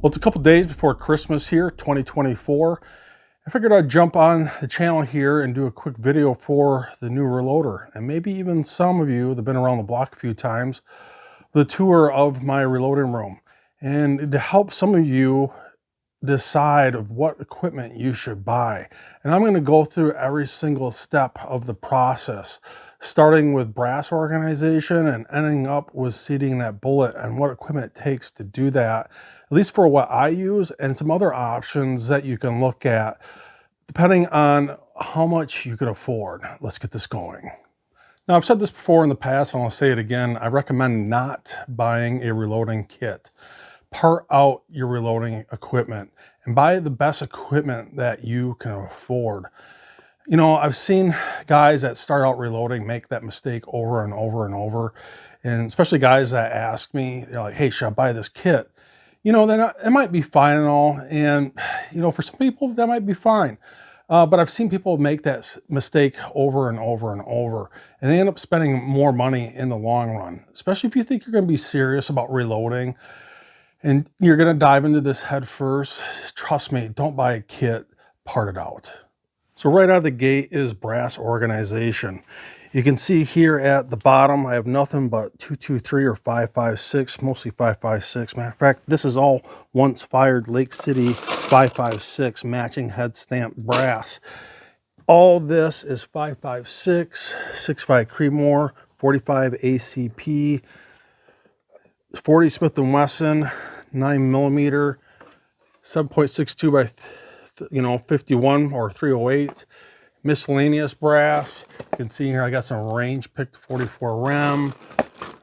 Well, it's a couple days before Christmas here, 2024. I figured I'd jump on the channel here and do a quick video for the new reloader. And maybe even some of you that have been around the block a few times, the tour of my reloading room. And to help some of you decide of what equipment you should buy. And I'm going to go through every single step of the process, starting with brass organization and ending up with seating that bullet and what equipment it takes to do that, at least for what I use, and some other options that you can look at depending on how much you can afford. Let's get this going. Now, I've said this before in the past, and I'll say it again. I recommend not buying a reloading kit. Part out your reloading equipment and buy the best equipment that you can afford. You know, I've seen guys that start out reloading make that mistake over and over and over. And especially guys that ask me, they're like, hey, should I buy this kit? You know, it might be fine and all. And, you know, for some people that might be fine. But I've seen people make that mistake over and over and over, and they end up spending more money in the long run, especially if you think you're going to be serious about reloading and you're going to dive into this head first. Trust me, don't buy a kit, part it out. So right out of the gate is brass organization. You can see here at the bottom, I have nothing but 223 or 556, mostly 556. Matter of fact, this is all once fired Lake City 556 matching head stamp brass. All this is 556, 65 Creedmoor, 45 ACP, 40 Smith & Wesson, 9mm, 7.62 by 51 or 308, miscellaneous brass. You can see here I got some range picked 44 rem,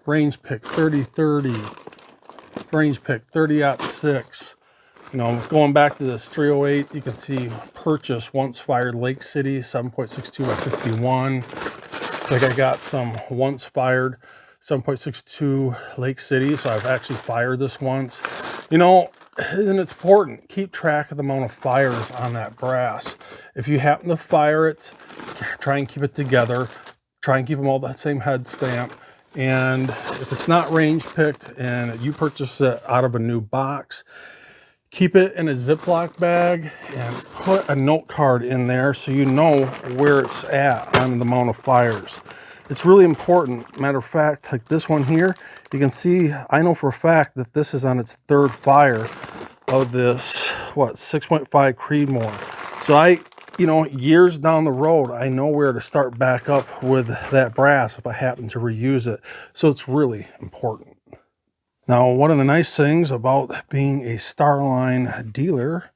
range picked 3030, range picked 30-06. You know, going back to this 308, you can see purchase once fired Lake City 7.62 by 51. Like I got some once fired 7.62 Lake City, so I've actually fired this once. You know, and it's important, keep track of the amount of fires on that brass. If you happen to fire it, try and keep it together, try and keep them all that same head stamp. And if it's not range picked and you purchase it out of a new box, keep it in a Ziploc bag and put a note card in there so you know where it's at on the amount of fires. It's really important. Matter of fact, like this one here, you can see, I know for a fact that this is on its third fire of this, 6.5 Creedmoor. So you know, years down the road, I know where to start back up with that brass if I happen to reuse it. So it's really important. Now, one of the nice things about being a Starline dealer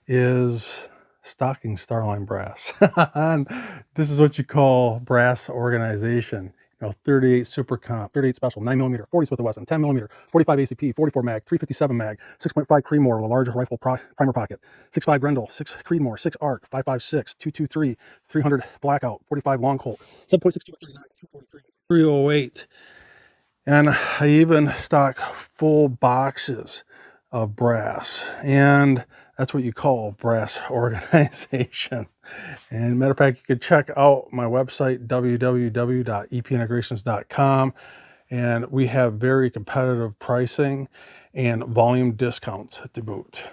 is stocking Starline brass. And this is what you call brass organization. You know, 38 Super Comp, 38 Special, 9mm, 40 Smith & Wesson, 10mm, 45 ACP, 44 mag, 357 mag, 6.5 Creedmoor with a large rifle primer pocket, 6.5 Grendel, 6 Creedmoor, 6 Arc, 5.56, 223, 300 Blackout, 45 Long Colt, 7.62 39, 243, 308. And I even stock full boxes of brass, and that's what you call brass organization. And matter of fact, you could check out my website, www.epintegrations.com, and we have very competitive pricing and volume discounts to boot.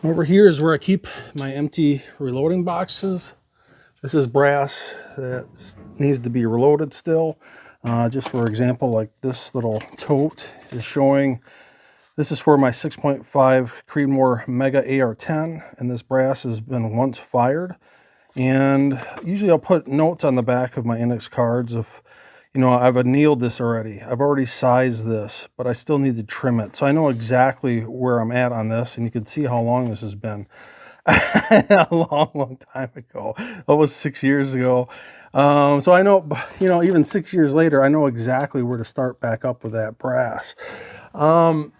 Over here is where I keep my empty reloading boxes. This is brass that needs to be reloaded still. Just for example, like this little tote is showing, this is for my 6.5 Creedmoor Mega AR-10, and this brass has been once fired. And usually I'll put notes on the back of my index cards of, you know, I've annealed this already. I've already sized this, but I still need to trim it. So I know exactly where I'm at on this, and you can see how long this has been. A long time ago, almost 6 years ago. So I know, you know, even 6 years later, I know exactly where to start back up with that brass. Now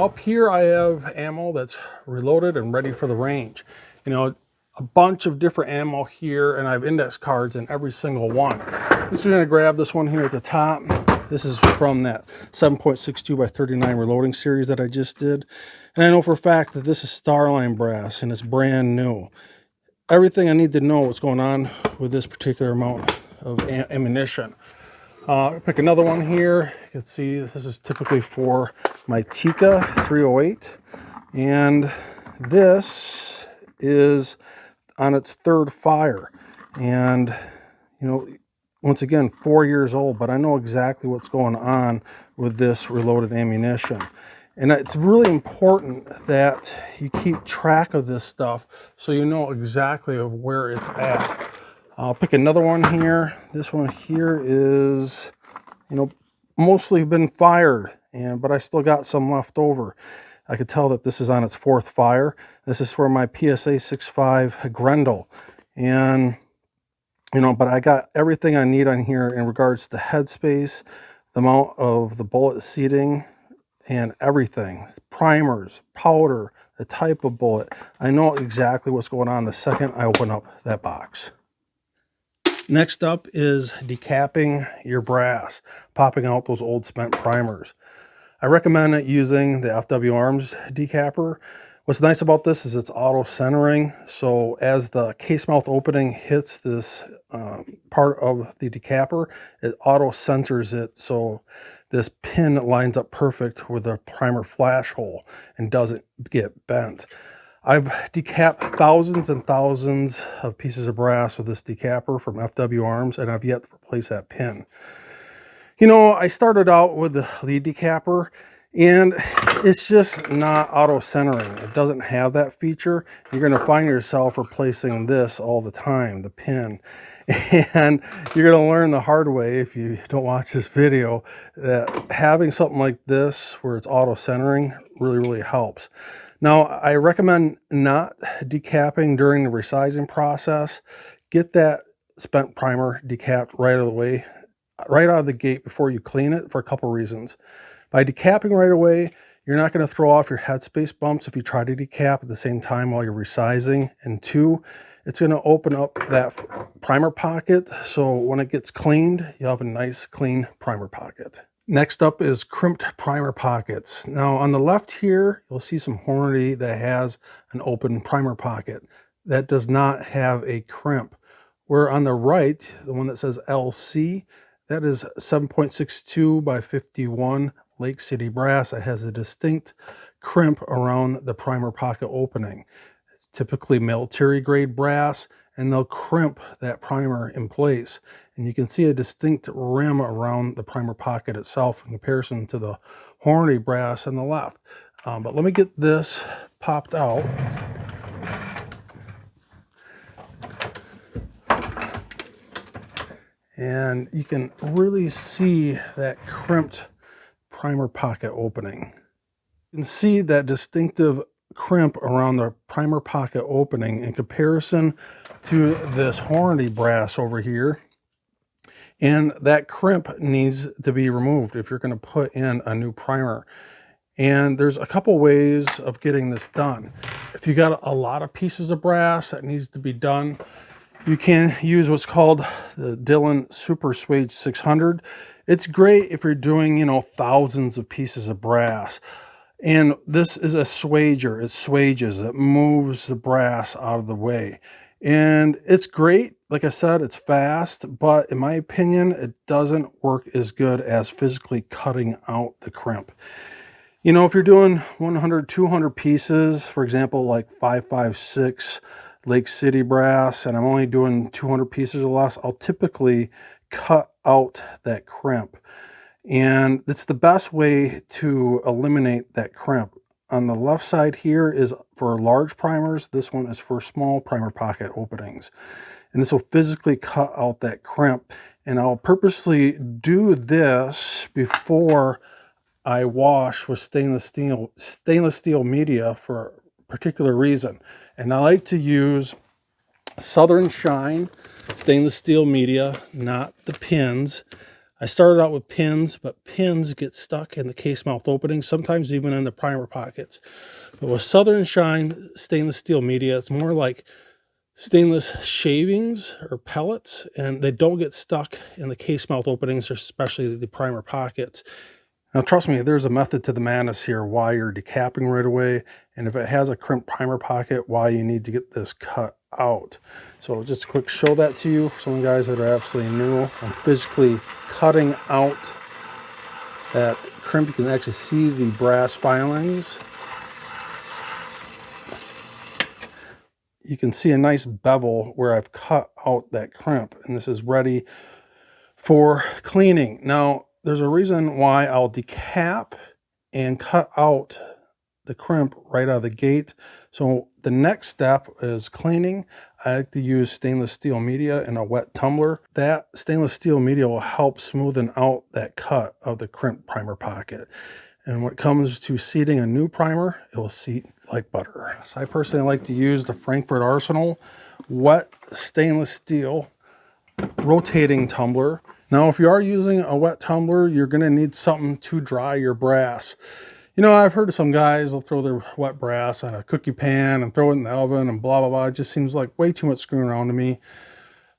up here I have ammo that's reloaded and ready for the range. You know, a bunch of different ammo here, and I have index cards in every single one. I'm just going to grab this one here at the top. This is from that 7.62 by 39 reloading series that I just did. And I know for a fact that this is Starline brass and it's brand new. Everything I need to know what's going on with this particular amount of ammunition. Pick another one here. You can see this is typically for my Tika 308. And this is on its third fire. And, you know, once again, 4 years old, but I know exactly what's going on with this reloaded ammunition. And it's really important that you keep track of this stuff so you know exactly of where it's at. I'll pick another one here. This one here is, you know, mostly been fired, but I still got some left over. I could tell that this is on its fourth fire. This is for my PSA 65 Grendel. And, you know, but I got everything I need on here in regards to headspace, the amount of the bullet seating, and everything. Primers, powder, the type of bullet. I know exactly what's going on the second I open up that box. Next up is decapping your brass, popping out those old spent primers. I recommend using the FW Arms decapper. What's nice about this is it's auto centering. So as the case mouth opening hits this part of the decapper, it auto centers it. So this pin lines up perfect with the primer flash hole and doesn't get bent. I've decapped thousands and thousands of pieces of brass with this decapper from FW Arms, and I've yet to replace that pin. You know, I started out with the lead decapper, and it's just not auto centering. It doesn't have that feature. You're going to find yourself replacing this all the time, the pin. And you're going to learn the hard way if you don't watch this video that having something like this where it's auto centering really helps. Now, I recommend not decapping during the resizing process. Get that spent primer decapped right out of the way, right out of the gate before you clean it, for a couple reasons. By decapping right away, you're not going to throw off your headspace bumps if you try to decap at the same time while you're resizing. And two, it's going to open up that primer pocket, so when it gets cleaned, you'll have a nice clean primer pocket. Next up is crimped primer pockets. Now on the left here, you'll see some Hornady that has an open primer pocket. That does not have a crimp. Where on the right, the one that says LC, that is 7.62 by 51 Lake City brass. It has a distinct crimp around the primer pocket opening. It's typically military grade brass, and they'll crimp that primer in place. And you can see a distinct rim around the primer pocket itself in comparison to the Hornady brass on the left. But let me get this popped out. And you can really see that crimped primer pocket opening. You can see that distinctive crimp around the primer pocket opening in comparison to this Hornady brass over here. And that crimp needs to be removed if you're going to put in a new primer. And there's a couple ways of getting this done. If you got a lot of pieces of brass that needs to be done, you can use what's called the Dillon Super Swage 600. It's great if you're doing, you know, thousands of pieces of brass. And this is a swager. It swages, it moves the brass out of the way. And it's great. Like I said, it's fast, but in my opinion, it doesn't work as good as physically cutting out the crimp. You know, if you're doing 100, 200 pieces, for example, like 556 Lake City brass, and I'm only doing 200 pieces or less, I'll typically cut out that crimp. And it's the best way to eliminate that crimp. On the left side here is for large primers. This one is for small primer pocket openings. And this will physically cut out that crimp. And I'll purposely do this before I wash with stainless steel media for a particular reason. And I like to use Southern Shine stainless steel media, not the pins. I started out with pins, but pins get stuck in the case mouth openings, sometimes even in the primer pockets. But with Southern Shine stainless steel media, it's more like stainless shavings or pellets, and they don't get stuck in the case mouth openings, especially the primer pockets. Now, trust me, there's a method to the madness here why you're decapping right away, and if it has a crimped primer pocket, why you need to get this cut out. So just a quick show that to you for some guys that are absolutely new. I'm physically cutting out that crimp. You can actually see the brass filings. you can see a nice bevel where I've cut out that crimp, and this is ready for cleaning. Now, there's a reason why I'll decap and cut out the crimp right out of the gate. So the next step is cleaning. I like to use stainless steel media in a wet tumbler. That stainless steel media will help smoothen out that cut of the crimp primer pocket. And when it comes to seating a new primer, it will seat like butter. So I personally like to use the Frankfurt Arsenal wet stainless steel rotating tumbler. Now, if you are using a wet tumbler, you're going to need something to dry your brass. You know, I've heard of some guys, they'll throw their wet brass on a cookie pan and throw it in the oven and blah, blah, blah. It just seems like way too much screwing around to me.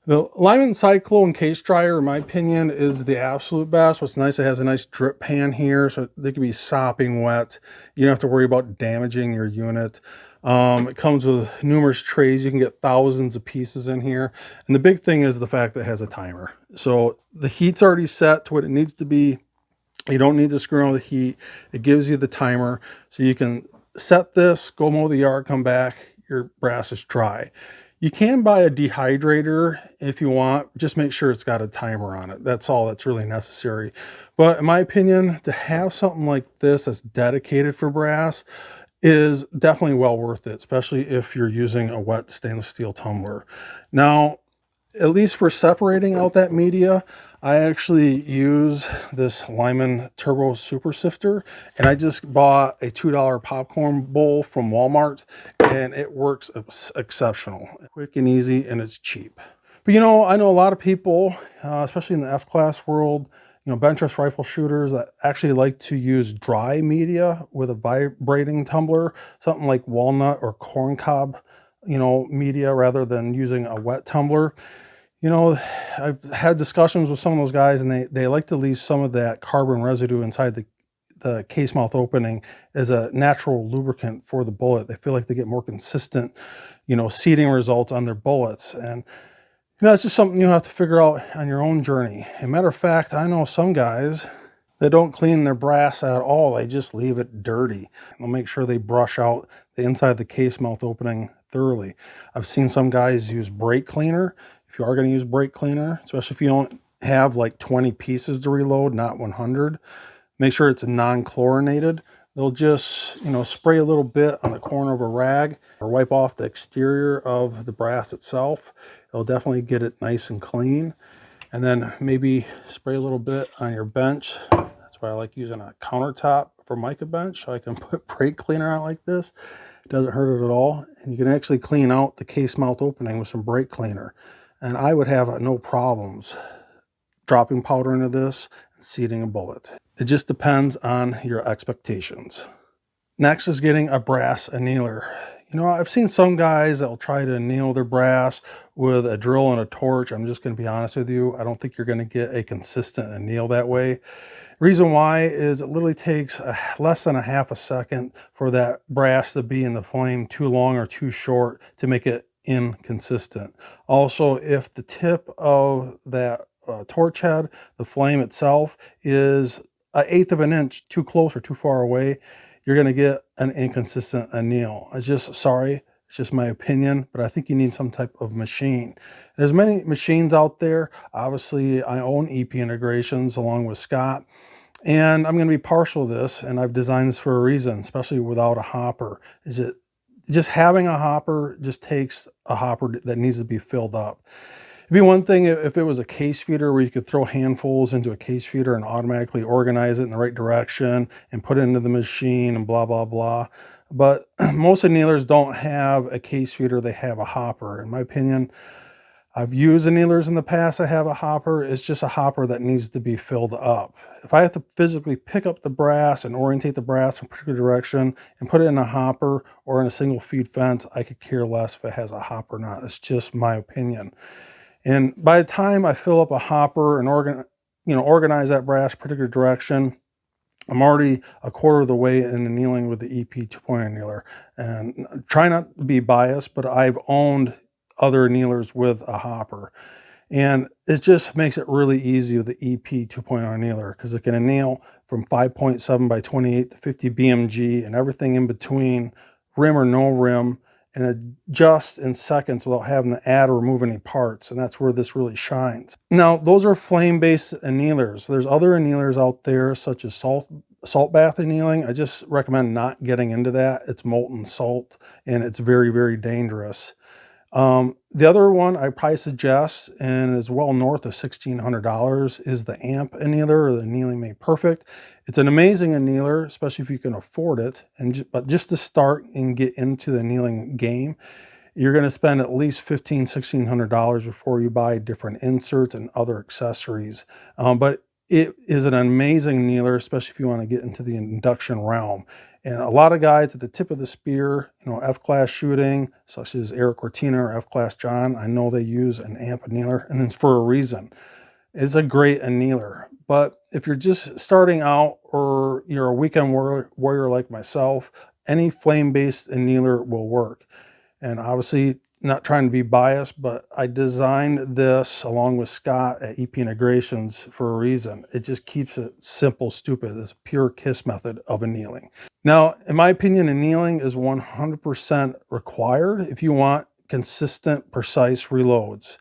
The Lyman Cyclone case dryer, in my opinion, is the absolute best. What's nice, it has a nice drip pan here, so they can be sopping wet. You don't have to worry about damaging your unit. It comes with numerous trays. You can get thousands of pieces in here. And the big thing is the fact that it has a timer. So the heat's already set to what it needs to be. You don't need to screw on the heat. It gives you the timer. So you can set this, go mow the yard, come back, your brass is dry. You can buy a dehydrator if you want. Just make sure it's got a timer on it. That's all that's really necessary. But in my opinion, to have something like this that's dedicated for brass is definitely well worth it, especially if you're using a wet stainless steel tumbler. Now, at least for separating out that media, I actually use this Lyman Turbo Super Sifter, and I just bought a $2 popcorn bowl from Walmart, and it works exceptional. Quick and easy, and it's cheap. But you know, I know a lot of people, especially in the F-class world, you know, bench rest rifle shooters that actually like to use dry media with a vibrating tumbler, something like walnut or corncob, you know, media rather than using a wet tumbler. You know, I've had discussions with some of those guys, and they like to leave some of that carbon residue inside the case mouth opening as a natural lubricant for the bullet. They feel like they get more consistent, you know, seating results on their bullets. And, you know, it's just something you have to figure out on your own journey. As a matter of fact, I know some guys that don't clean their brass at all. They just leave it dirty. They'll make sure they brush out the inside of the case mouth opening thoroughly. I've seen some guys use brake cleaner. If you are going to use brake cleaner, especially if you don't have like 20 pieces to reload, not 100, make sure it's non-chlorinated. They'll just, you know, spray a little bit on the corner of a rag or wipe off the exterior of the brass itself. It'll definitely get it nice and clean. And then maybe spray a little bit on your bench. That's why I like using a countertop for mica bench, so I can put brake cleaner out like this. It doesn't hurt it at all. And you can actually clean out the case mouth opening with some brake cleaner. And I would have no problems dropping powder into this and seating a bullet. It just depends on your expectations. Next is getting a brass annealer. You know, I've seen some guys that will try to anneal their brass with a drill and a torch. I'm just going to be honest with you. I don't think you're going to get a consistent anneal that way. Reason why is it literally takes less than a half a second for that brass to be in the flame too long or too short to make it inconsistent. Also, if the tip of that torch head, the flame itself, is 1/8 of an inch too close or too far away, you're going to get an inconsistent anneal. It's just my opinion, but I think you need some type of machine. There's many machines out there. Obviously, I own EP Integrations along with Scott, and I'm going to be partial to this, and I've designed this for a reason, especially without a hopper. Is it just having a hopper just takes a hopper that needs to be filled up. It'd be one thing if it was a case feeder where you could throw handfuls into a case feeder and automatically organize it in the right direction and put it into the machine and blah, blah, blah. But most annealers don't have a case feeder, they have a hopper. In my opinion, I've used annealers in the past that have a hopper. It's just a hopper that needs to be filled up. If I have to physically pick up the brass and orientate the brass in a particular direction and put it in a hopper or in a single feed fence, I could care less if it has a hopper or not. It's just my opinion. And by the time I fill up a hopper and organize that brass in a particular direction, I'm already a quarter of the way in annealing with the EP 2.0 annealer. And try not to be biased, but I've owned other annealers with a hopper. And it just makes it really easy with the EP 2.0 annealer because it can anneal from 5.7 by 28 to 50 BMG and everything in between, rim or no rim. and adjust in seconds without having to add or remove any parts. And that's where this really shines. Now, those are flame-based annealers. There's other annealers out there, such as salt bath annealing. I just recommend not getting into that. It's molten salt and it's very, very dangerous. The other one I probably suggest, and is well north of $1,600, is the AMP annealer, or the Annealing Made Perfect. It's an amazing annealer, especially if you can afford it. But just to start and get into the annealing game, you're going to spend at least $1,600 before you buy different inserts and other accessories. But it is an amazing annealer, especially if you want to get into the induction realm. And a lot of guys at the tip of the spear, F-class shooting, such as Eric Cortina or F-class John, I know they use an AMP annealer, and it's for a reason. It's a great annealer. But if you're just starting out, or you're a weekend warrior like myself, any flame-based annealer will work. And obviously, not trying to be biased, but I designed this along with Scott at EP Integrations for a reason. It just keeps it simple, stupid. It's a pure KISS method of annealing. Now, in my opinion, annealing is 100% required if you want consistent, precise reloads.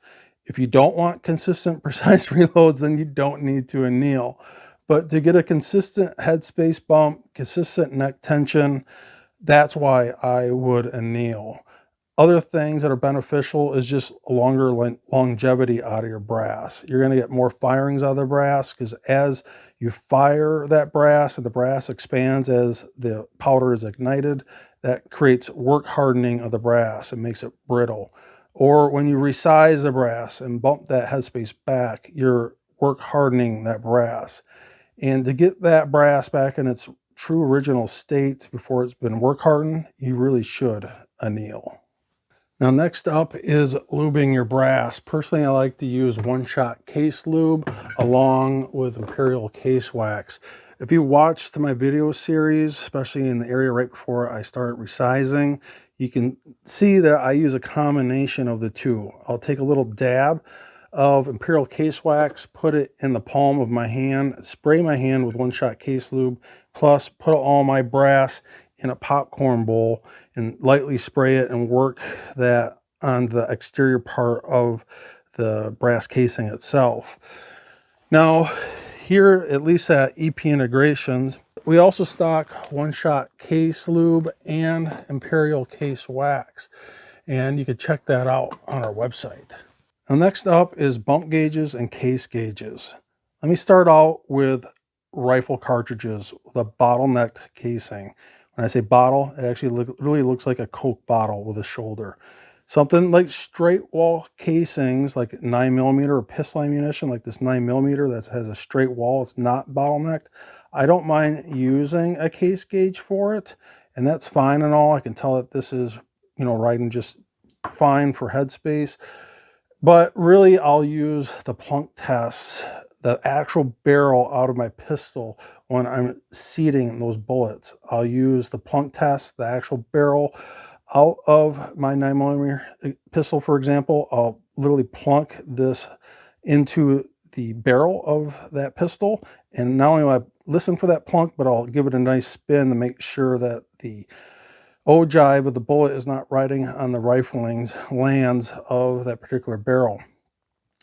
If you don't want consistent, precise reloads, then you don't need to anneal. But to get a consistent headspace bump, consistent neck tension, that's why I would anneal. Other things that are beneficial is just a longer longevity out of your brass. You're going to get more firings out of the brass, because as you fire that brass and the brass expands as the powder is ignited, that creates work hardening of the brass and makes it brittle. Or when you resize the brass and bump that headspace back, you're work hardening that brass. And to get that brass back in its true original state before it's been work hardened, you really should anneal. Now, next up is lubing your brass. Personally, I like to use one-shot case lube along with Imperial case wax. If you watched my video series, especially in the area right before I start resizing, you can see that I use a combination of the two. I'll take a little dab of Imperial case wax, put it in the palm of my hand, spray my hand with one-shot case lube, plus put all my brass in a popcorn bowl and lightly spray it and work that on the exterior part of the brass casing itself. Now, here, at least at EP Integrations, we also stock one-shot case lube and Imperial case wax, and you can check that out on our website. Now, next up is bump gauges and case gauges. Let me start out with rifle cartridges with a bottlenecked casing. When I say bottle, it actually really looks like a Coke bottle with a shoulder. Something like straight wall casings, like 9mm or pistol ammunition, like this 9mm that has a straight wall, it's not bottlenecked. I don't mind using a case gauge for it, and that's fine and all. I can tell that this is, riding just fine for headspace. But really, I'll use the plunk test, the actual barrel out of my pistol when I'm seating those bullets. I'll use the plunk test, the actual barrel out of my 9mm pistol, for example. I'll literally plunk this into the barrel of that pistol. And not only will I listen for that plunk, but I'll give it a nice spin to make sure that the ogive of the bullet is not riding on the rifling's lands of that particular barrel.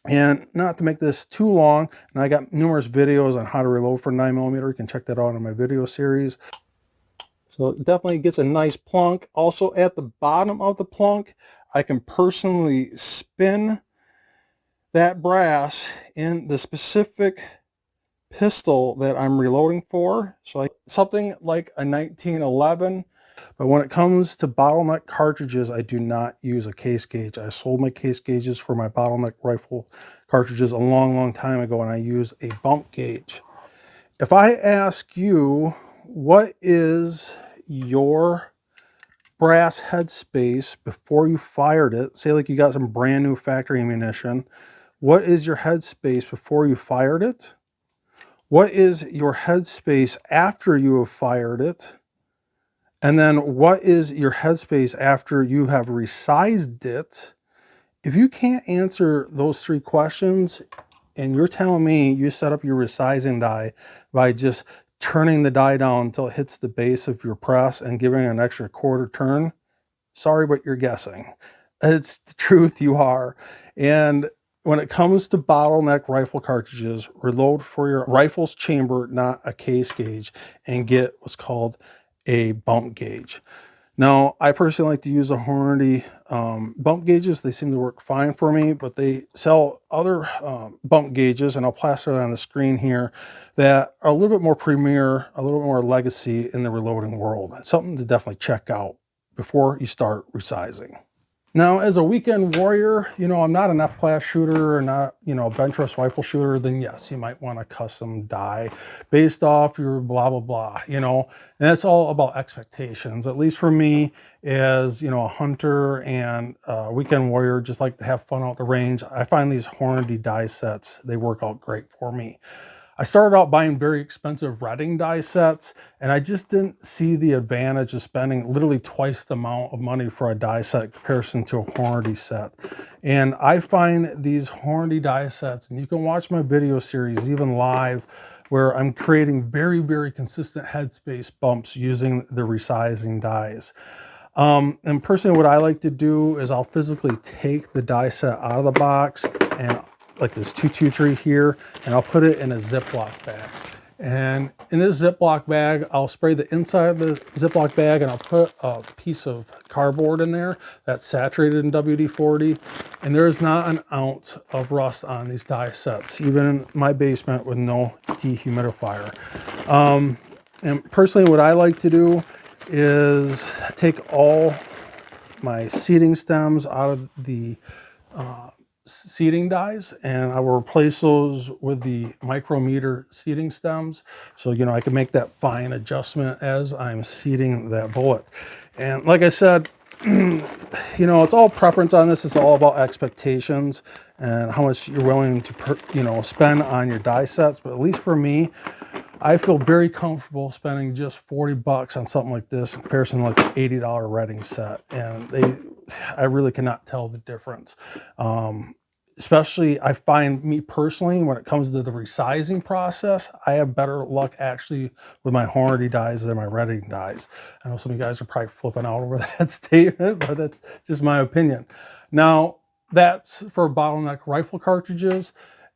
And not to make this too long, and I got numerous videos on how to reload for 9mm. You can check that out in my video series. So it definitely gets a nice plunk. Also, at the bottom of the plunk, I can personally spin that brass in the specific pistol that I'm reloading for. So something like a 1911. But when it comes to bottleneck cartridges, I do not use a case gauge. I sold my case gauges for my bottleneck rifle cartridges a long, long time ago, and I use a bump gauge. If I ask you, what is your brass headspace before you fired it? Say like you got some brand new factory ammunition. What is your headspace before you fired it? What is your headspace after you have fired it? And then what is your headspace after you have resized it? If you can't answer those three questions, and you're telling me you set up your resizing die by just turning the die down until it hits the base of your press and giving it an extra quarter turn, Sorry, but you're guessing. It's the truth, you are. And when it comes to bottleneck rifle cartridges, reload for your rifle's chamber, not a case gauge, and get what's called a bump gauge. Now, I personally like to use a Hornady bump gauges. They seem to work fine for me, but they sell other bump gauges, and I'll plaster it on the screen here, that are a little bit more premier, a little bit more legacy in the reloading world. It's something to definitely check out before you start resizing. Now, as a weekend warrior, I'm not an F-class shooter or not, a bench rest rifle shooter, then yes, you might want a custom die based off your blah, blah, blah, and that's all about expectations. At least for me, as, a hunter and a weekend warrior, just like to have fun out the range. I find these Hornady die sets, they work out great for me. I started out buying very expensive Redding die sets, and I just didn't see the advantage of spending literally twice the amount of money for a die set in comparison to a Hornady set. And I find these Hornady die sets, and you can watch my video series even live, where I'm creating very, very consistent headspace bumps using the resizing dies. And personally, what I like to do is I'll physically take the die set out of the box, and like this 223 here, and I'll put it in a Ziploc bag. And in this Ziploc bag, I'll spray the inside of the Ziploc bag, and I'll put a piece of cardboard in there that's saturated in WD-40. And there is not an ounce of rust on these die sets, even in my basement with no dehumidifier. And personally, what I like to do is take all my seating stems out of the seating dies, and I will replace those with the micrometer seating stems, so I can make that fine adjustment as I'm seating that bullet. And like I said, it's all preference on this. It's all about expectations and how much you're willing to spend on your die sets. But at least for me, I feel very comfortable spending just 40 bucks on something like this in comparison to like an $80 Redding set. And I really cannot tell the difference. Especially, I find, me personally, when it comes to the resizing process, I have better luck actually with my Hornady dies than my Redding dies. I know some of you guys are probably flipping out over that statement, but that's just my opinion. Now, that's for bottleneck rifle cartridges.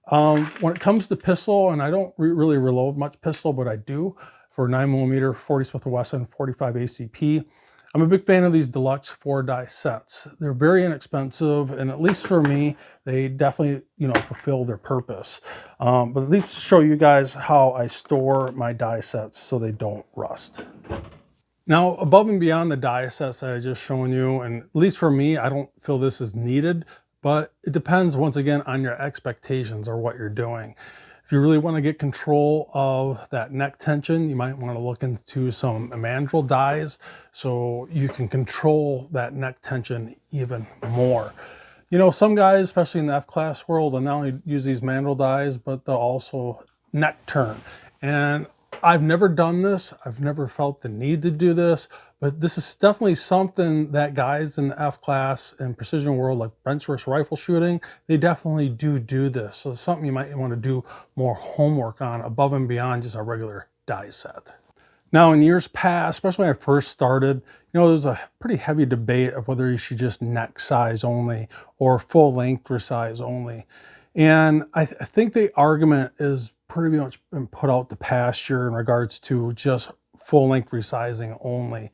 When it comes to pistol, and I don't really reload much pistol, but I do for 9mm 40 Smith & Wesson 45 ACP. I'm a big fan of these deluxe 4-die sets. They're very inexpensive, and at least for me, they definitely, fulfill their purpose. But at least to show you guys how I store my die sets so they don't rust. Now, above and beyond the die sets that I just shown you, and at least for me, I don't feel this is needed, but it depends once again on your expectations or what you're doing. If you really want to get control of that neck tension, you might want to look into some mandrel dies so you can control that neck tension even more. Some guys, especially in the F-class world, will not only use these mandrel dies, but they'll also neck turn. And I've never done this. I've never felt the need to do this, but this is definitely something that guys in the F-class and precision world, like bench rest rifle shooting, they definitely do this. So it's something you might want to do more homework on above and beyond just a regular die set. Now, in years past, especially when I first started, there was a pretty heavy debate of whether you should just neck size only or full length resize only. And I think the argument is pretty much been put out to pasture in regards to just full length resizing only.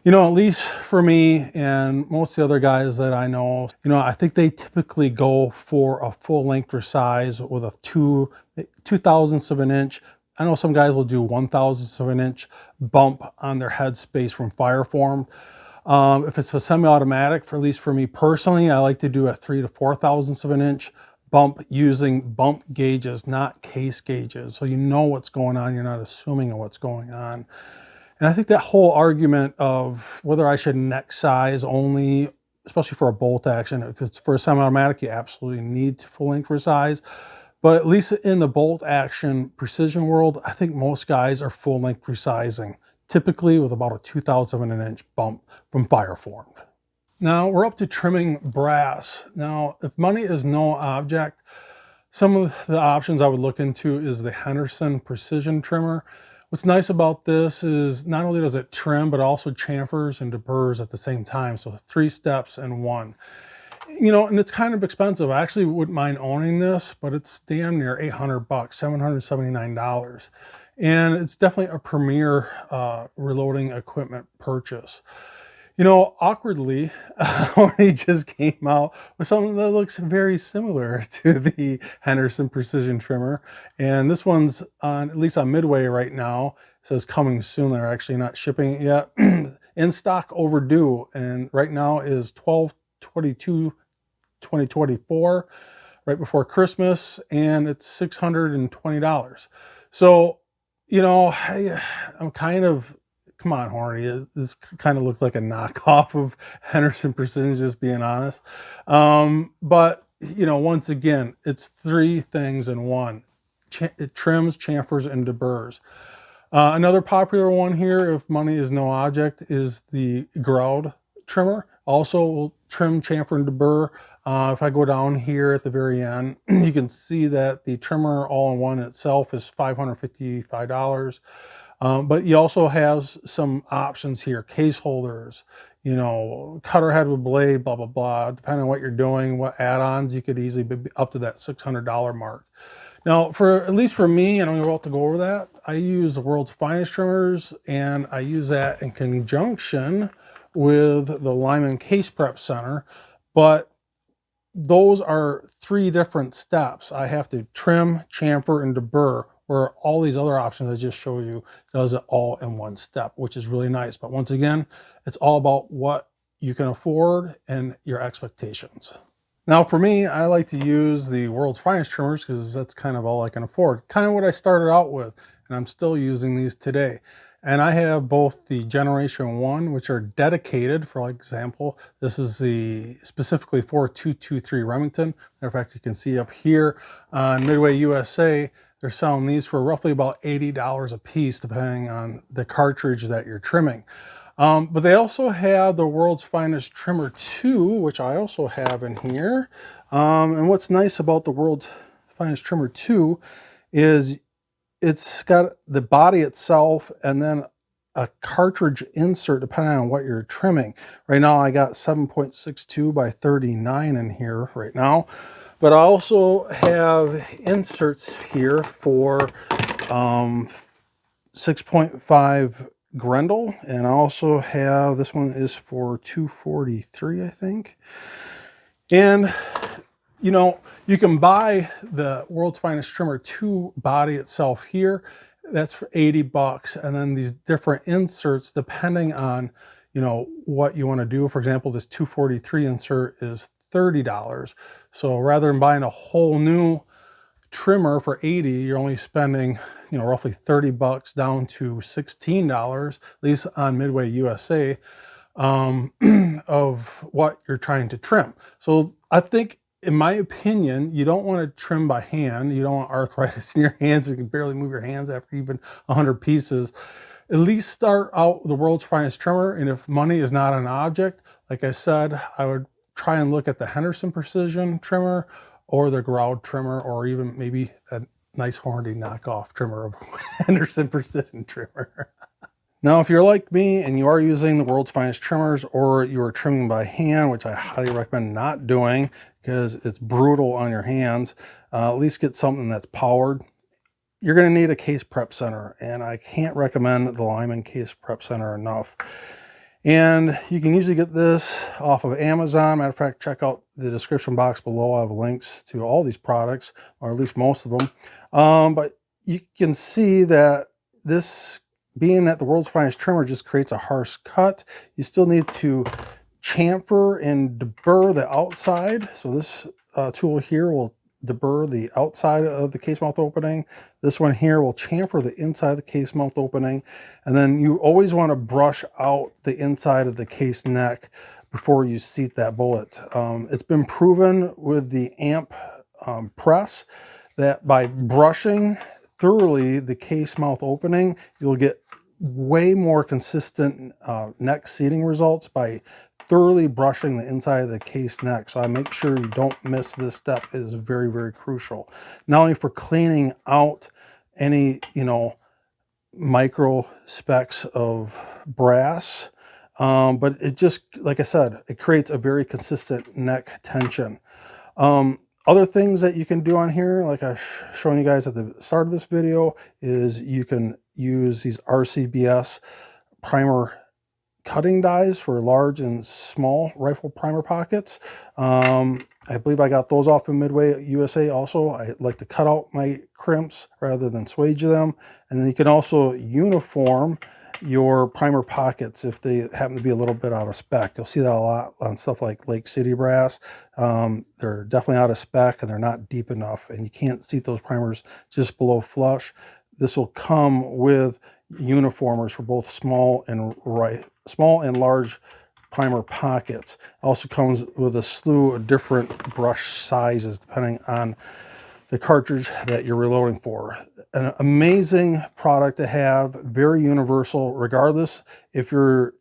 At least for me and most of the other guys that I know, I think they typically go for a full length resize with a 2/1000ths of an inch. I know some guys will do 1/1000th of an inch bump on their headspace from fire form. If it's a semi-automatic, at least for me personally, I like to do a 3 to 4/1000ths of an inch bump using bump gauges, not case gauges. So you know what's going on. You're not assuming what's going on. And I think that whole argument of whether I should neck size only, especially for a bolt action, if it's for a semi-automatic, you absolutely need to full length resize. But at least in the bolt action precision world, I think most guys are full length resizing, typically with about a 2/1000th of an inch bump from fire formed. Now we're up to trimming brass. Now, if money is no object, some of the options I would look into is the Henderson precision trimmer, What's nice about this is not only does it trim, but also chamfers and deburrs at the same time. So 3 steps in one. You know, and it's kind of expensive. I actually wouldn't mind owning this, but it's damn near 800 bucks, $779. And it's definitely a premier reloading equipment purchase. You know, awkwardly, he just came out with something that looks very similar to the Henderson Precision Trimmer. And this one's on, at least on Midway right now. It says coming soon. They're actually not shipping it yet. In stock overdue. And right now is 12/22/2024, right before Christmas. And it's $620. So, you know, I'm kind of, come on, Horny. This kind of looked like a knockoff of Henderson Precision, just being honest. But, you know, once again, it's 3 things in one. It trims, chamfers, and deburrs. Another popular one here, if money is no object, is the grout trimmer. Also will trim, chamfer, and deburr. If I go down here at the very end, you can see that the trimmer all-in-one itself is $555. But you also have some options here, case holders, you know, cutter head with blade, blah, blah, blah. Depending on what you're doing, what add-ons, you could easily be up to that $600 mark. Now, at least for me, and I'm about to go over that, I use the world's finest trimmers, and I use that in conjunction with the Lyman Case Prep Center. But those are 3 different steps. I have to trim, chamfer, and deburr, where all these other options I just showed you does it all in one step, which is really nice. But once again, it's all about what you can afford and your expectations. Now for me, I like to use the world's finest trimmers because that's kind of all I can afford. Kind of what I started out with, and I'm still using these today. And I have both the Generation 1, which are dedicated, for example, this is the specifically for 223 Remington. Matter of fact, you can see up here on Midway USA, they're selling these for roughly about $80 a piece, depending on the cartridge that you're trimming. But they also have the world's finest trimmer 2, which I also have in here. And what's nice about the world's finest trimmer 2 is it's got the body itself and then a cartridge insert depending on what you're trimming. Right now I got 7.62 by 39 in here right now. But I also have inserts here for 6.5 Grendel, and I also have, this one is for 243, I think. And you know, you can buy the world's finest trimmer 2 body itself here. That's for 80 bucks. And then these different inserts, depending on, you know, what you want to do. For example, this 243 insert is $30. So rather than buying a whole new trimmer for 80, you're only spending, you know, roughly 30 bucks down to $16, at least on Midway USA, of what you're trying to trim. So I think, in my opinion, you don't want to trim by hand. You don't want arthritis in your hands. You can barely move your hands after even 100 pieces. At least start out with the world's finest trimmer. And if money is not an object, like I said, I would try and look at the Henderson Precision trimmer or the grout trimmer, or even maybe a nice Hornady knockoff trimmer of Henderson Precision trimmer. Now, if you're like me and you are using the world's finest trimmers, or you are trimming by hand, which I highly recommend not doing because it's brutal on your hands, at least get something that's powered. You're going to need a case prep center, and I can't recommend the Lyman Case Prep Center enough. And you can usually get this off of Amazon. Matter of fact, check out the description box below. I have links to all these products, or at least most of them. But you can see that this, being that the world's finest trimmer just creates a harsh cut, you still need to chamfer and deburr the outside. So this tool here will deburr the outside of the case mouth opening. This one here will chamfer the inside of the case mouth opening. And then you always want to brush out the inside of the case neck before you seat that bullet. It's been proven with the AMP press that by brushing thoroughly the case mouth opening, you'll get way more consistent neck seating results by thoroughly brushing the inside of the case neck. So I make sure you don't miss this step. It is very, very crucial. Not only for cleaning out any, you know, micro specks of brass, but it just, like I said, it creates a very consistent neck tension. Other things that you can do on here, like I shown you guys at the start of this video, is you can use these RCBS primer cutting dies for large and small rifle primer pockets. I believe I got those off of Midway USA also. I like to cut out my crimps rather than swage them. And then you can also uniform your primer pockets if they happen to be a little bit out of spec. You'll see that a lot on stuff like Lake City brass. They're definitely out of spec and they're not deep enough, and you can't seat those primers just below flush. This will come with uniformers for both small and large primer pockets. It also comes with a slew of different brush sizes depending on the cartridge that you're reloading for. An amazing product to have, very universal, regardless if you're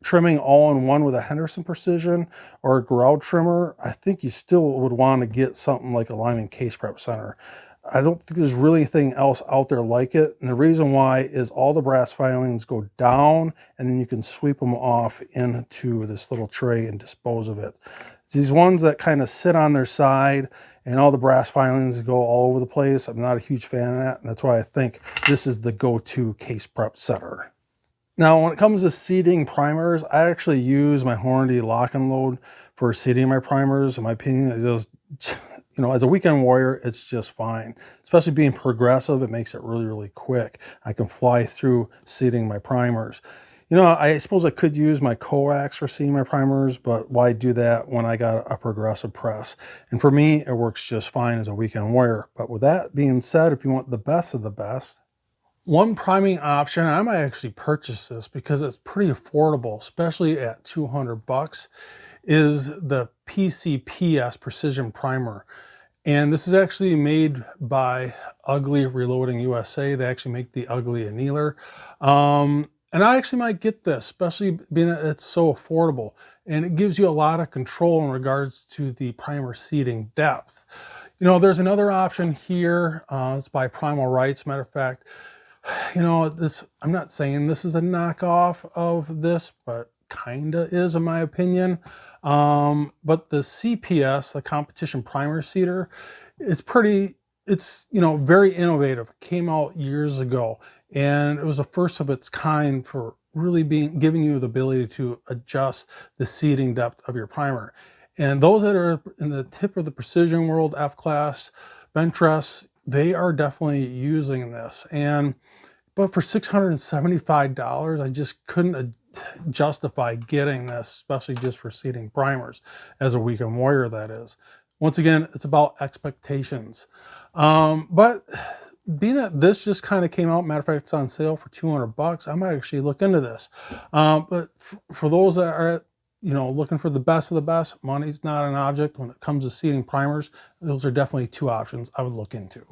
trimming all in one with a Henderson Precision or a grout trimmer. I think you still would want to get something like a Lyman Case Prep Center. I don't think there's really anything else out there like it. And the reason why is all the brass filings go down and then you can sweep them off into this little tray and dispose of it. It's these ones that kind of sit on their side and all the brass filings go all over the place. I'm not a huge fan of that. And that's why I think this is the go-to case prep setter. Now, when it comes to seating primers, I actually use my Hornady lock and load for seating my primers. In my opinion, it just, you know, as a weekend warrior, it's just fine. Especially being progressive, it makes it really, really quick. I can fly through seating my primers. You know, I suppose I could use my coax for seating my primers, but why do that when I got a progressive press? And for me, it works just fine as a weekend warrior. But with that being said, if you want the best of the best, one priming option, and I might actually purchase this because it's pretty affordable, especially at 200 bucks, is the PCPS Precision Primer. And this is actually made by Ugly Reloading USA. They actually make the Ugly Annealer. And I actually might get this, especially being that it's so affordable. And it gives you a lot of control in regards to the primer seating depth. You know, there's another option here. It's by Primal Rights. Matter of fact, you know, this, I'm not saying this is a knockoff of this, but kinda is in my opinion. But the CPS, the Competition Primer Seater, it's, you know, very innovative. It came out years ago and it was the first of its kind for really giving you the ability to adjust the seating depth of your primer. And those that are in the tip of the precision world, F-class, bench rest, they are definitely using this. But for $675, I just couldn't justify getting this, especially just for seating primers as a weekend warrior, that is. Once again, it's about expectations. But being that this just kind of came out, matter of fact, it's on sale for 200 bucks, I might actually look into this. But for those that are, you know, looking for the best of the best, money's not an object when it comes to seating primers. Those are definitely two options I would look into.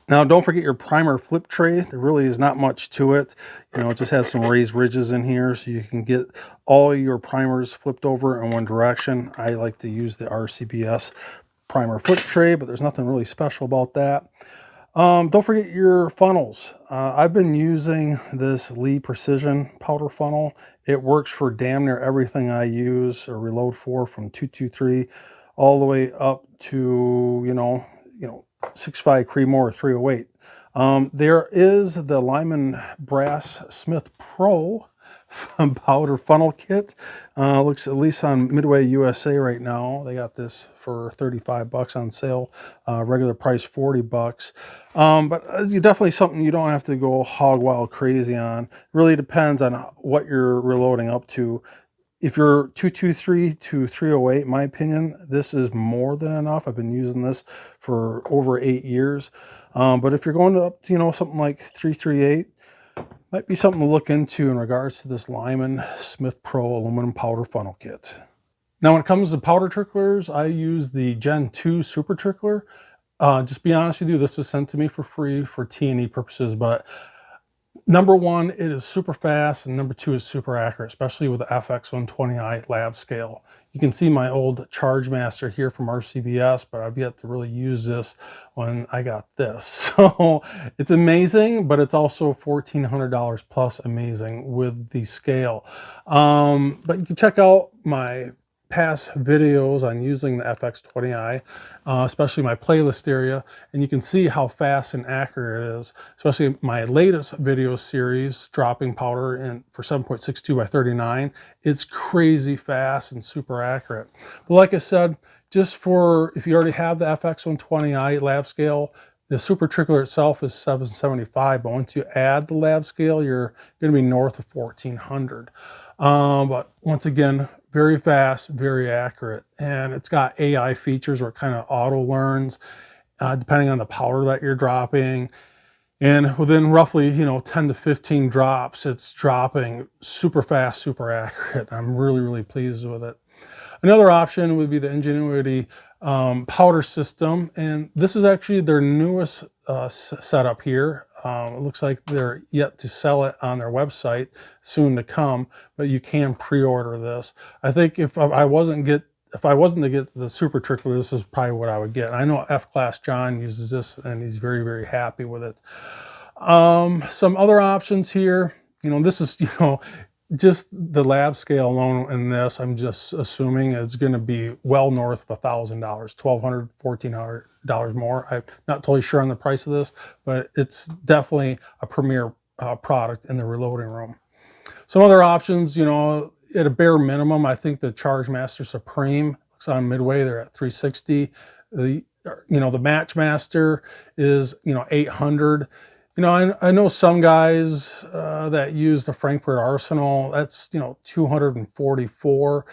Now, don't forget your primer flip tray. There really is not much to it. You know, it just has some raised ridges in here so you can get all your primers flipped over in one direction. I like to use the RCBS primer flip tray, but there's nothing really special about that. Don't forget your funnels. I've been using this Lee Precision powder funnel. It works for damn near everything I use or reload for, from 223 all the way up to, you know, 6.5 Creedmoor or 308. There is the Lyman Brass Smith Pro powder funnel kit. Looks, at least on Midway USA right now, they got this for 35 bucks on sale. Regular price 40 bucks. But it's definitely something you don't have to go hog wild crazy on. Really depends on what you're reloading up to. If you're 223 to 308, in my opinion, this is more than enough. I've been using this for over 8 years. But if you're going up to, you know, something like 338, might be something to look into in regards to this Lyman Smith Pro aluminum powder funnel kit. Now, when it comes to powder tricklers, I use the Gen 2 Super Trickler. Just be honest with you, this was sent to me for free for T&E purposes, but Number one, it is super fast, and number two is super accurate, especially with the FX120i lab scale. You can see my old Charge Master here from RCBS, but I've yet to really use this when I got this. So it's amazing, but it's also $1,400 plus amazing with the scale. But you can check out my past videos on using the FX20i, especially my playlist area, and you can see how fast and accurate it is, especially my latest video series, dropping powder in for 7.62 by 39. It's crazy fast and super accurate. But like I said, just for if you already have the FX120i lab scale, the super trickler itself is $775, but once you add the lab scale, you're going to be north of $1,400. But once again, very fast, very accurate, and it's got AI features where it kind of auto learns depending on the powder that you're dropping. And within roughly, 10 to 15 drops, it's dropping super fast, super accurate. I'm really, really pleased with it. Another option would be the Ingenuity powder system, and this is actually their newest setup here. It looks like they're yet to sell it on their website, soon to come, but you can pre-order this. I think if I wasn't to get the Super Trickler, this is probably what I would get. I know F-Class John uses this, and he's very, very happy with it. Some other options here, this is, just the lab scale alone in this, I'm just assuming it's going to be well north of $1,000, $1,200, $1,400 more. I'm not totally sure on the price of this, but it's definitely a premier product in the reloading room. Some other options, at a bare minimum, I think the Charge Master Supreme looks on Midway. They're at $360. The Match Master is $800. I know some guys that use the Frankfurt Arsenal. That's $244.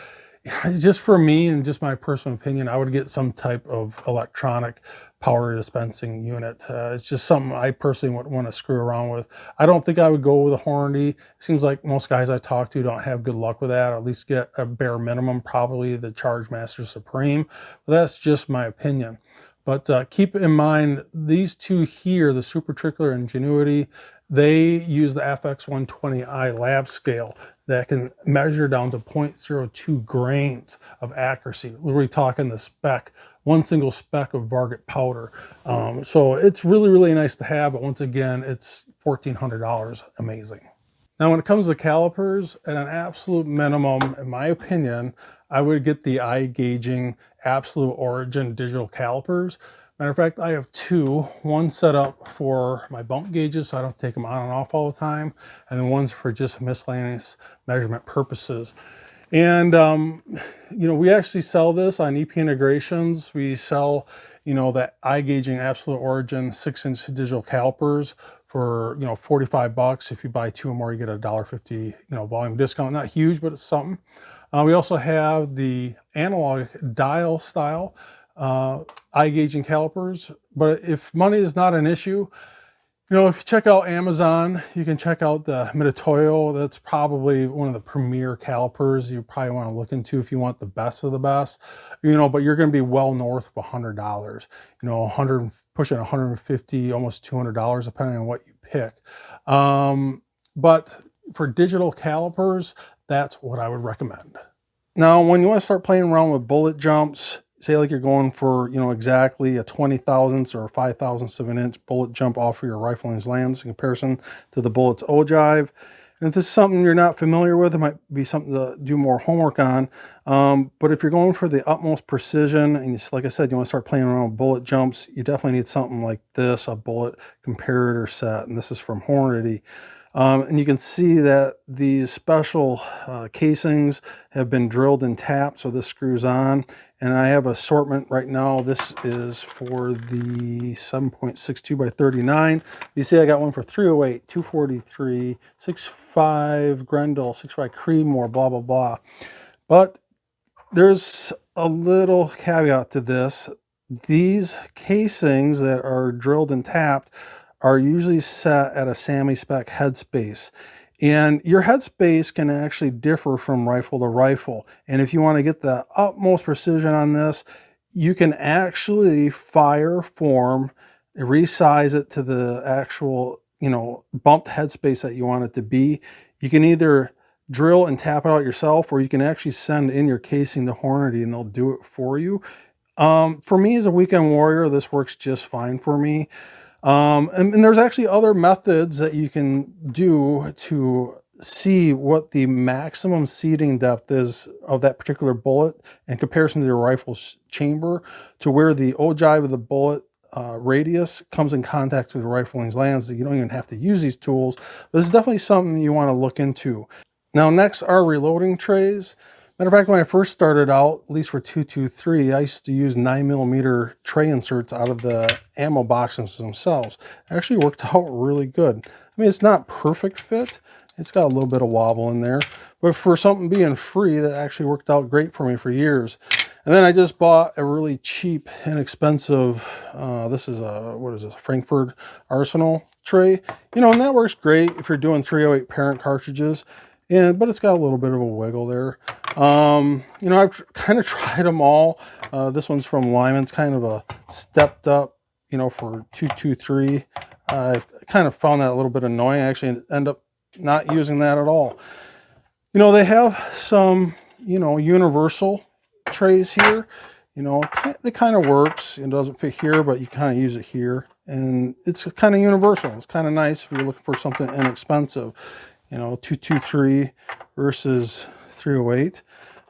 Just for me and just my personal opinion, I would get some type of electronic power dispensing unit. It's just something I personally would want to screw around with. I don't think I would go with a Hornady. It seems like most guys I talk to don't have good luck with that. At least get a bare minimum, probably the Charge Master Supreme. But that's just my opinion. But keep in mind, these two here, the Super Trickler and Ingenuity, they use the FX120i lab scale that can measure down to 0.02 grains of accuracy. We're talking the speck, one single speck of Varget powder. So it's really, really nice to have, but once again, it's $1,400 amazing. Now, when it comes to calipers, at an absolute minimum, in my opinion, I would get the eye gauging Absolute Origin digital calipers. Matter of fact, I have two. One set up for my bump gauges, so I don't take them on and off all the time, and then one's for just miscellaneous measurement purposes. And, we actually sell this on EP Integrations. We sell, that eye gauging Absolute Origin 6-inch digital calipers for, $45. If you buy two or more, you get a $1.50, volume discount. Not huge, but it's something. We also have the analog dial style eye gauging calipers. But if money is not an issue, if you check out Amazon, you can check out the Mitutoyo. That's probably one of the premier calipers you probably want to look into if you want the best of the best. But you're going to be well north of $100. 100, pushing 150, almost $200, depending on what you pick. But for digital calipers, that's what I would recommend. Now, when you want to start playing around with bullet jumps, say like you're going for, exactly a 20 thousandths or 5 thousandths of an inch bullet jump off of your rifle and lands in comparison to the bullet's ogive. And if this is something you're not familiar with, it might be something to do more homework on. But if you're going for the utmost precision, and like I said, you want to start playing around with bullet jumps, you definitely need something like this, a bullet comparator set. And this is from Hornady. And you can see that these special casings have been drilled and tapped, so this screws on. And I have assortment right now. This is for the 7.62 by 39. You see I got one for 308, 243, 65 Grendel, 65 Creedmoor, blah, blah, blah. But there's a little caveat to this. These casings that are drilled and tapped are usually set at a SAMI spec headspace. And your headspace can actually differ from rifle to rifle. And if you want to get the utmost precision on this, you can actually fire form, resize it to the actual, bumped headspace that you want it to be. You can either drill and tap it out yourself, or you can actually send in your casing to Hornady and they'll do it for you. For me as a weekend warrior, this works just fine for me. And there's actually other methods that you can do to see what the maximum seating depth is of that particular bullet in comparison to your rifle's chamber, to where the ogive of the bullet radius comes in contact with the rifling's lands. You don't even have to use these tools. But this is definitely something you want to look into. Now next are reloading trays. Matter of fact, when I first started out, at least for 223, I used to use 9mm tray inserts out of the ammo boxes themselves. It actually worked out really good. I mean, it's not perfect fit. It's got a little bit of wobble in there, but for something being free, that actually worked out great for me for years. And then I just bought a really cheap, inexpensive, this is a, what is this, Frankfurt Arsenal tray. And that works great if you're doing 308 parent cartridges. But it's got a little bit of a wiggle there. I've kind of tried them all. This one's from Lyman. It's kind of a stepped up, for 223. I've kind of found that a little bit annoying. I actually end up not using that at all. They have some, universal trays here. It kind of works. It doesn't fit here, but you kind of use it here. And it's kind of universal. It's kind of nice if you're looking for something inexpensive. 223 versus 308.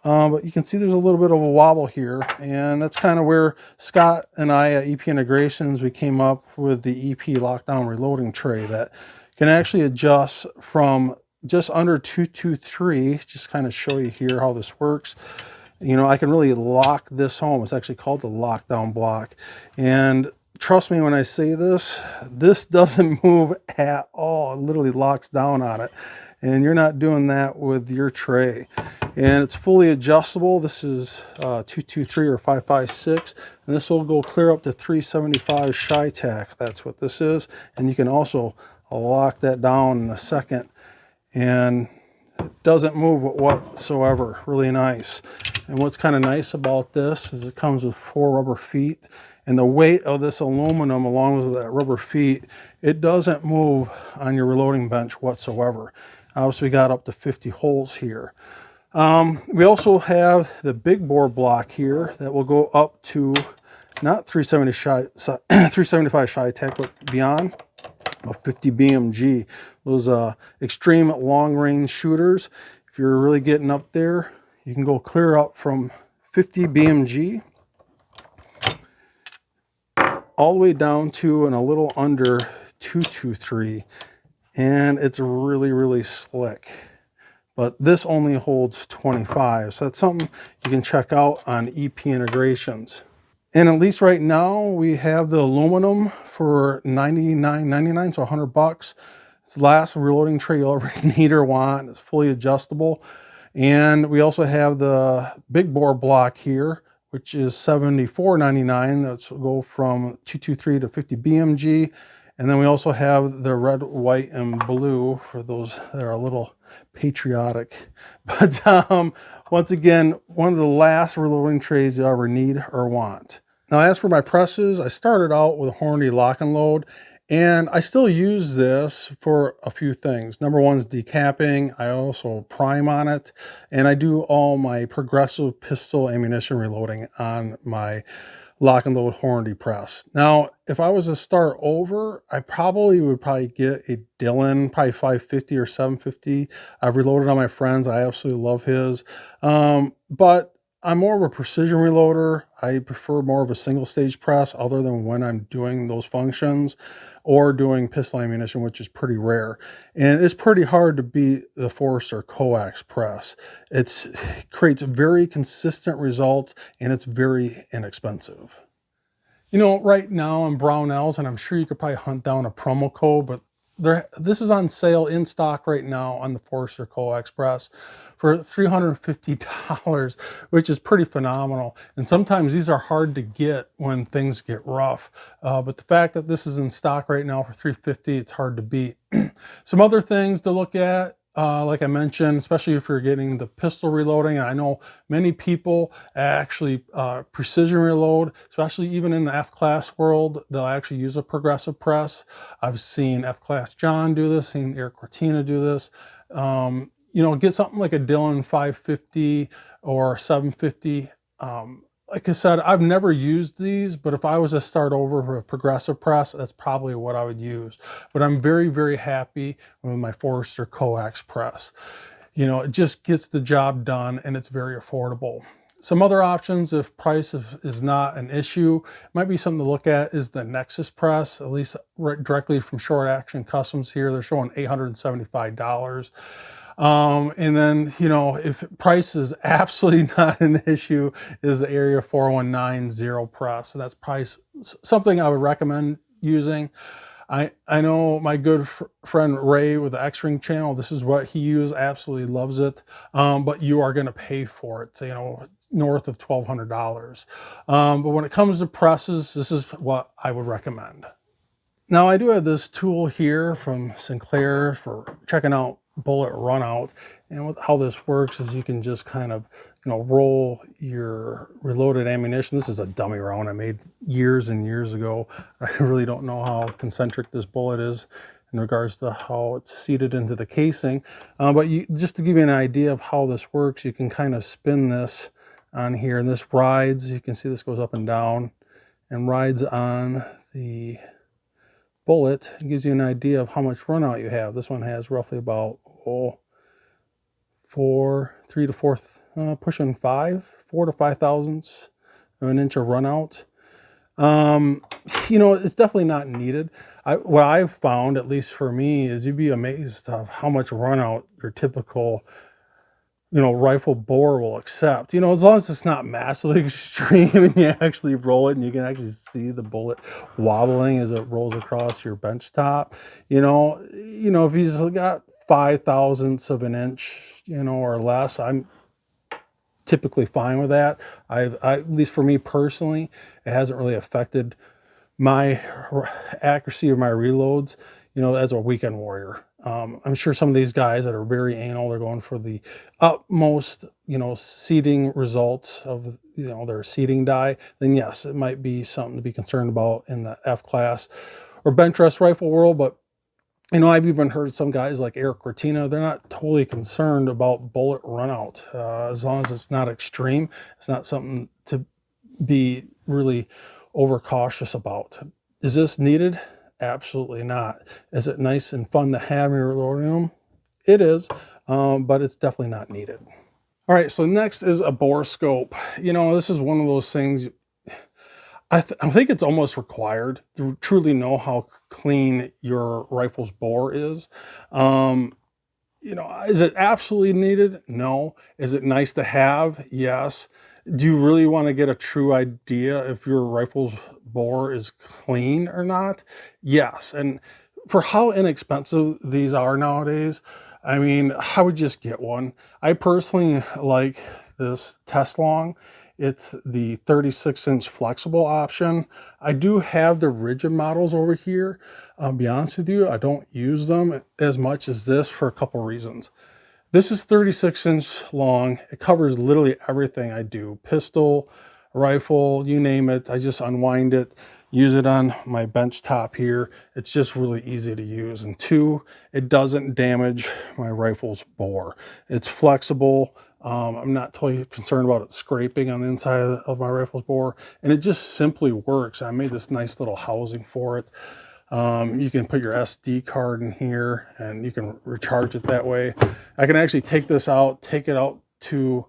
But you can see there's a little bit of a wobble here, and that's kind of where Scott and I at EP Integrations, we came up with the EP lockdown reloading tray that can actually adjust from just under 223. Just kind of show you here how this works. I can really lock this home. It's actually called the lockdown block. And trust me when I say this, this doesn't move at all. It literally locks down on it. And you're not doing that with your tray. And it's fully adjustable. This is 223 or 556. And this will go clear up to 375 Chi-Tac. That's what this is. And you can also lock that down in a second. And it doesn't move whatsoever. Really nice. And what's kind of nice about this is it comes with 4 rubber feet. And the weight of this aluminum, along with that rubber feet, it doesn't move on your reloading bench whatsoever. Obviously, we got up to 50 holes here. We also have the big bore block here that will go up to not 375 Chi-Tac, but beyond a 50 BMG. Those extreme long range shooters, if you're really getting up there, you can go clear up from 50 BMG all the way down to and a little under 223, and it's really, really slick. But this only holds 25, so that's something you can check out on EP Integrations. And at least right now, we have the aluminum for $99.99, so $100. It's the last reloading tray you'll ever need or want. It's fully adjustable. And we also have the big bore block here, which is $74.99. That's go from 223 to 50 BMG. And then we also have the red, white, and blue for those that are a little patriotic. But once again, one of the last reloading trays you ever need or want. Now, as for my presses, I started out with a Hornady lock and load, and I still use this for a few things. Number one is decapping. I also prime on it, and I do all my progressive pistol ammunition reloading on my lock and load Hornady press. Now, if I was to start over, I would get a Dillon, probably 550 or 750. I've reloaded on my friends. I absolutely love his. But I'm more of a precision reloader. I prefer more of a single stage press other than when I'm doing those functions or doing pistol ammunition, which is pretty rare. And it's pretty hard to beat the Forster coax press. It creates very consistent results, and it's very inexpensive. Right now on Brownells, and I'm sure you could probably hunt down a promo code, but this is on sale in stock right now on the Forster coax press for $350, which is pretty phenomenal. And sometimes these are hard to get when things get rough. But the fact that this is in stock right now for $350, it's hard to beat. Some other things to look at like I mentioned, especially if you're getting the pistol reloading. I know many people actually precision reload, especially even in the F-class world, they'll actually use a progressive press. I've seen F-class John do this, seen Eric Cortina do this. You know, get something like a Dillon 550 or 750. Like I said, I've never used these, but if I was to start over with a progressive press, that's probably what I would use. But I'm very, very happy with my Forester coax press. You know, it just gets the job done and it's very affordable. Some other options, if price is not an issue, might be something to look at is the Nexus press, at least directly from Short Action Customs here. They're showing $875. And then, you know, if price is absolutely not an issue, is the Area 4190 press. So that's price something I would recommend using. I know my good friend Ray with the X-Ring channel, this is what he uses, absolutely loves it. But you are going to pay for it, you know, north of $1,200. But when it comes to presses, this is what I would recommend. Now I do have this tool here from Sinclair for checking out bullet runout, and how this works is you can just kind of, you know, roll your reloaded ammunition. This is a dummy round I made years and years ago. I really don't know how concentric this bullet is in regards to how it's seated into the casing, but just to give you an idea of how this works, you can kind of spin this on here, and this rides, you can see this goes up and down and rides on the bullet. It gives you an idea of how much runout you have. This one has roughly about 3 to 4, pushing 4 to 5 thousandths of an inch of runout. You know, it's definitely not needed. What I've found, at least for me, is you'd be amazed of how much runout your typical, you know, rifle bore will accept. You know, as long as it's not massively extreme and you actually roll it and you can actually see the bullet wobbling as it rolls across your bench top. You know, if he's got 5 thousandths of an inch, you know, or less, I'm typically fine with that. At least for me personally, it hasn't really affected my accuracy of my reloads, you know, as a weekend warrior. I'm sure some of these guys that are very anal, they're going for the utmost, you know, seating results of, you know, their seating die, then yes, it might be something to be concerned about in the F class or bench rest rifle world. But, you know, I've even heard some guys like Eric Cortina, they're not totally concerned about bullet runout. As long as it's not extreme, it's not something to be really overcautious about. Is this needed? Absolutely not. Is it nice and fun to have in your reloading room? It is, but it's definitely not needed. All right, so next is a Borescope. You know, this is one of those things, I think it's almost required to truly know how clean your rifle's bore is. You know, is it absolutely needed? No. Is it nice to have? Yes. Do you really want to get a true idea if your rifle's bore is clean or not? Yes. And for how inexpensive these are nowadays, I mean, I would just get one. I personally like this test long. It's the 36-inch flexible option. I do have the rigid models over here. I'll be honest with you, I don't use them as much as this for a couple reasons. This is 36-inch long. It covers literally everything I do. Pistol, rifle, you name it. I just unwind it, use it on my bench top here. It's just really easy to use. And two, it doesn't damage my rifle's bore. It's flexible. I'm not totally concerned about it scraping on the inside of my rifle's bore. And it just simply works. I made this nice little housing for it. You can put your SD card in here and you can recharge it that way. I can actually take this out, take it out to,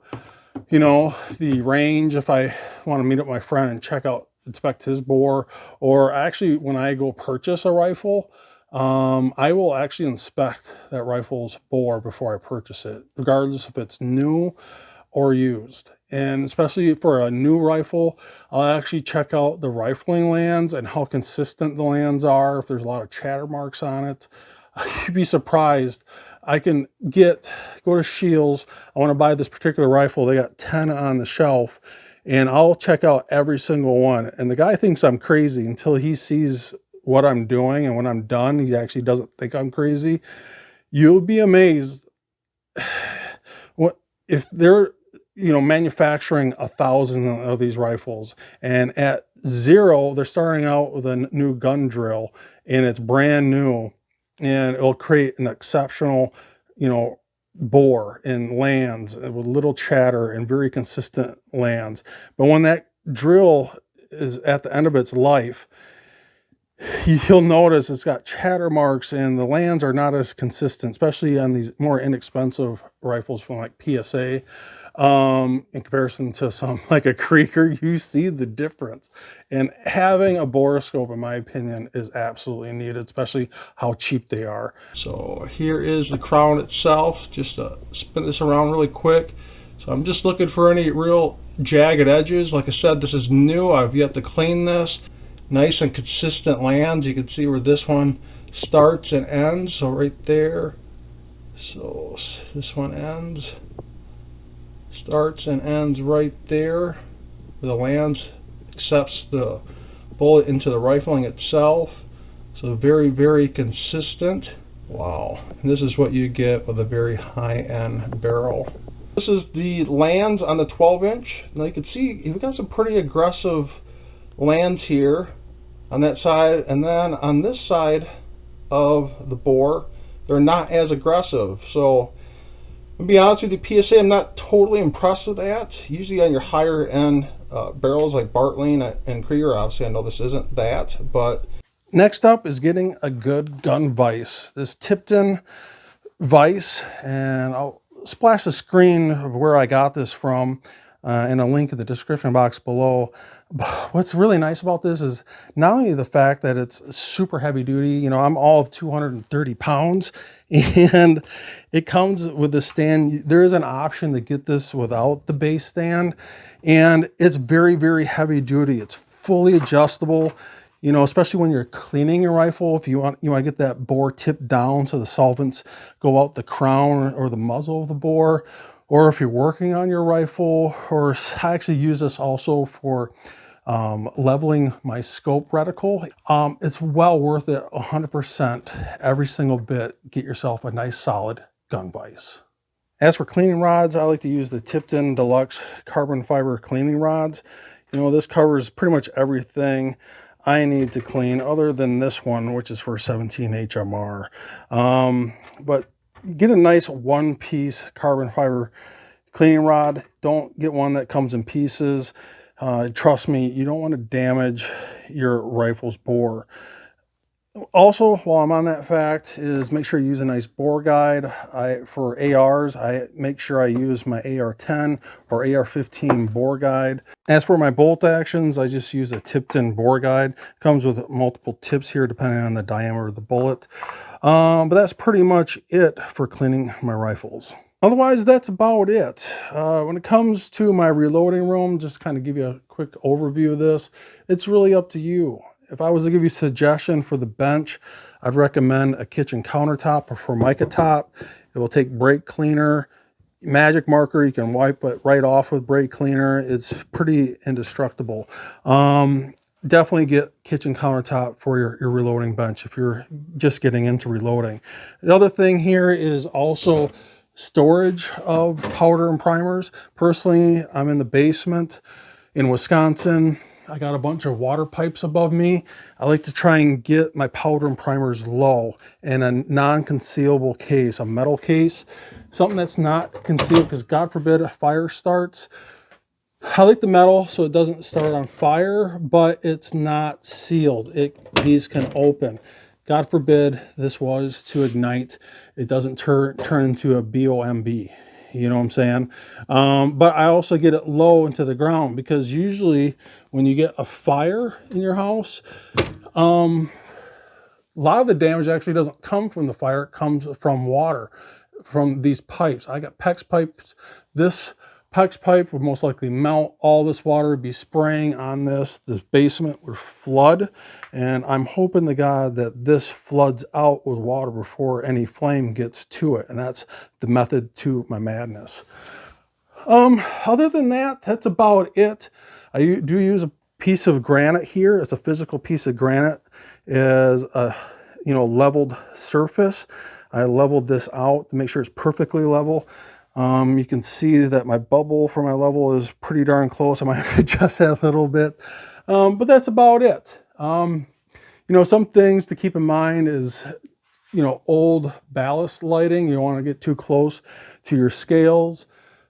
you know, the range if I want to meet up with my friend and inspect his bore. Or actually, when I go purchase a rifle, I will actually inspect that rifle's bore before I purchase it, regardless if it's new or used. And especially for a new rifle, I'll actually check out the rifling lands and how consistent the lands are, if there's a lot of chatter marks on it. You'd be surprised. I can go to Shields, I want to buy this particular rifle, they got 10 on the shelf, and I'll check out every single one. And the guy thinks I'm crazy until he sees what I'm doing, and when I'm done, he actually doesn't think I'm crazy. You'll be amazed what if they're, manufacturing 1,000 of these rifles, and at zero they're starting out with a new gun drill, and it's brand new, and it'll create an exceptional, you know bore and lands with little chatter and very consistent lands. But when that drill is at the end of its life, you'll notice it's got chatter marks and the lands are not as consistent, especially on these more inexpensive rifles from like PSA. In comparison to some like a Krieger, you see the difference. And having a borescope, in my opinion, is absolutely needed, especially how cheap they are. So here is the crown itself. Just spin this around really quick. So I'm just looking for any real jagged edges. Like I said, this is new. I've yet to clean this. Nice and consistent lands. You can see where this one starts and ends. So right there. So this one ends, starts and ends right there. The lands accepts the bullet into the rifling itself. So very, very consistent. Wow. And this is what you get with a very high-end barrel. This is the lands on the 12-inch. Now you can see you've got some pretty aggressive lands here on that side, and then on this side of the bore they're not as aggressive. So to be honest with you, PSA, I'm not totally impressed with that. Usually on your higher end barrels like Bartling and Krieger, obviously I know this isn't that. But next up is getting a good gun vise. This Tipton vise, and I'll splash the screen of where I got this from and a link in the description box below. But what's really nice about this is not only the fact that it's super heavy duty, I'm all of 230 pounds, and it comes with the stand. There is an option to get this without the base stand, and it's very, very heavy duty. It's fully adjustable. Especially when you're cleaning your rifle, if you want to get that bore tipped down so the solvents go out the crown or the muzzle of the bore, or if you're working on your rifle, or I actually use this also for leveling my scope reticle. It's well worth it, 100%, every single bit. Get yourself a nice solid gun vise. As for cleaning rods, I like to use the Tipton Deluxe carbon fiber cleaning rods. This covers pretty much everything I need to clean other than this one, which is for 17 HMR. But get a nice one-piece carbon fiber cleaning rod. Don't get one that comes in pieces. Trust me, you don't want to damage your rifle's bore. Also, while I'm on that fact, is make sure you use a nice bore guide. For ARs, I make sure I use my AR-10 or AR-15 bore guide. As for my bolt actions, I just use a Tipton bore guide. It comes with multiple tips here depending on the diameter of the bullet. But that's pretty much it for cleaning my rifles. Otherwise, that's about it. When it comes to my reloading room, just kind of give you a quick overview of this. It's really up to you. If I was to give you a suggestion for the bench, I'd recommend a kitchen countertop or Formica top. It will take brake cleaner, magic marker. You can wipe it right off with brake cleaner. It's pretty indestructible. Definitely get kitchen countertop for your reloading bench if you're just getting into reloading. The other thing here is also storage of powder and primers. Personally, I'm in the basement in Wisconsin. I got a bunch of water pipes above me. I like to try and get my powder and primers low in a non-concealable case, a metal case, something that's not concealed, because God forbid a fire starts. I like the metal so it doesn't start on fire, but it's not sealed. These can open. God forbid this was to ignite. It doesn't turn into a BOMB. You know what I'm saying? But I also get it low into the ground, because usually when you get a fire in your house, a lot of the damage actually doesn't come from the fire. It comes from water, from these pipes. I got PEX pipes. This PEX pipe would most likely melt. All this water would be spraying on this. The basement would flood, and I'm hoping to God that this floods out with water before any flame gets to it, and that's the method to my madness. Other than that, that's about it. I do use a piece of granite here. It's a physical piece of granite, as a leveled surface. I leveled this out to make sure it's perfectly level. You can see that my bubble for my level is pretty darn close. I might have to adjust that a little bit, but that's about it. You know, some things to keep in mind is, you know, old ballast lighting. You don't want to get too close to your scales.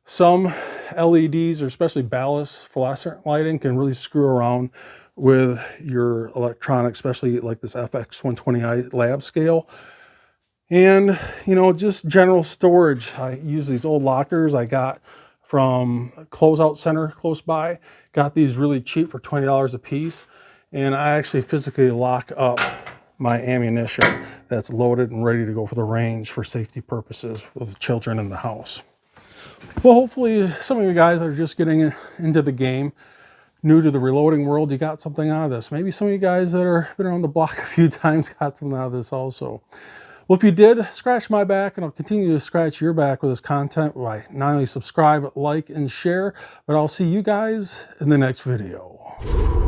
Some LEDs, or especially ballast fluorescent lighting, can really screw around with your electronics, especially like this FX120i lab scale. And, you know, just general storage. I use these old lockers I got from a closeout center close by. Got these really cheap for $20 a piece. And I actually physically lock up my ammunition that's loaded and ready to go for the range for safety purposes with children in the house. Well, hopefully some of you guys that are just getting into the game, new to the reloading world, you got something out of this. Maybe some of you guys that are been around the block a few times got something out of this also. Well, if you did, scratch my back, and I'll continue to scratch your back with this content by not only subscribe, like, and share, but I'll see you guys in the next video.